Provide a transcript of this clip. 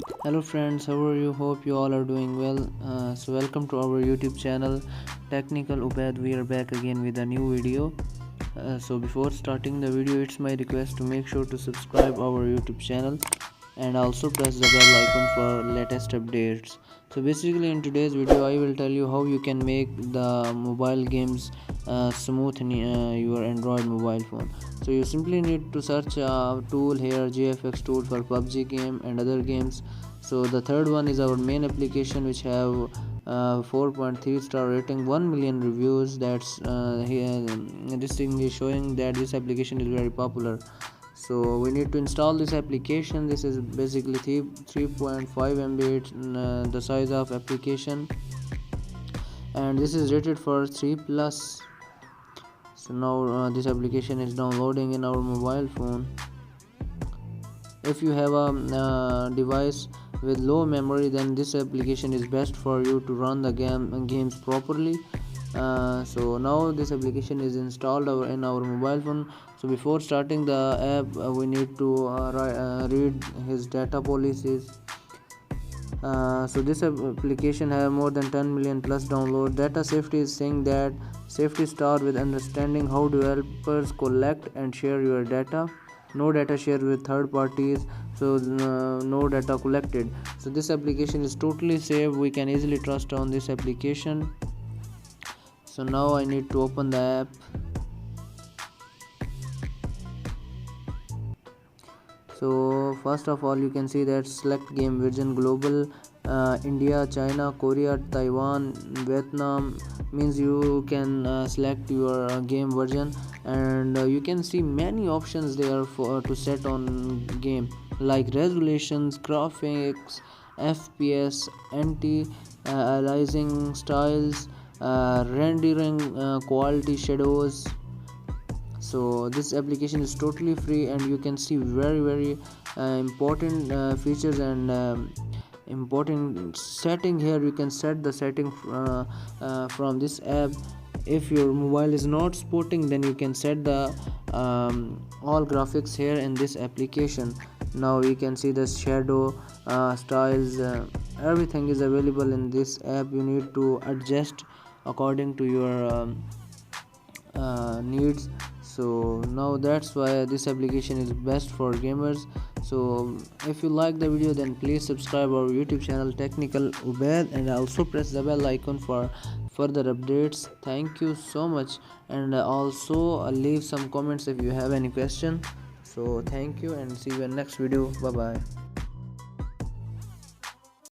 Hello friends, how are you? Hope you all are doing well. So welcome to our YouTube channel Technical Ubaid. We are back again with a new video. So before starting the video, it's my request to make sure to subscribe our YouTube channel and also press the bell icon for latest updates. So basically in today's video I will tell you how you can make the mobile games smooth in your Android mobile phone. So you simply need to search a tool here, GFX tool, for PUBG game and other games. So the third one is our main application, which have 4.3 star rating, 1 million reviews. That's here, this thing is showing that this application is very popular. So we need to install this application. This is basically 3.5 MB the size of application, and this is rated for 3 plus. So now this application is downloading in our mobile phone. If you have a device with low memory, then this application is best for you to run the games properly. So now this application is installed in our mobile phone. So before starting the app, we need to read his data policies. So this application have more than 10 million plus download. Data safety is saying that safety start with understanding how developers collect and share your data. No data shared with third parties, so no data collected. So this application is totally safe. We can easily trust on this application. So now I need to open the app. So first of all, you can see that select game version global, India, China, Korea, Taiwan, Vietnam, means you can select your game version, and you can see many options there for to set on game, like resolutions, graphics, FPS, anti aliasing styles, rendering quality, shadows. So this application is totally free, and you can see very important features and important setting here. You can set the setting from this app. If your mobile is not supporting, then you can set the all graphics here in this application. Now you can see the shadow styles, everything is available in this app. You need to adjust according to your needs. So now that's why this application is best for gamers. So if you like the video, then please subscribe our YouTube channel Technical Ubaid, and also press the bell icon for further updates. Thank you so much, and also leave some comments if you have any question. So thank you, and see you in next video. Bye bye.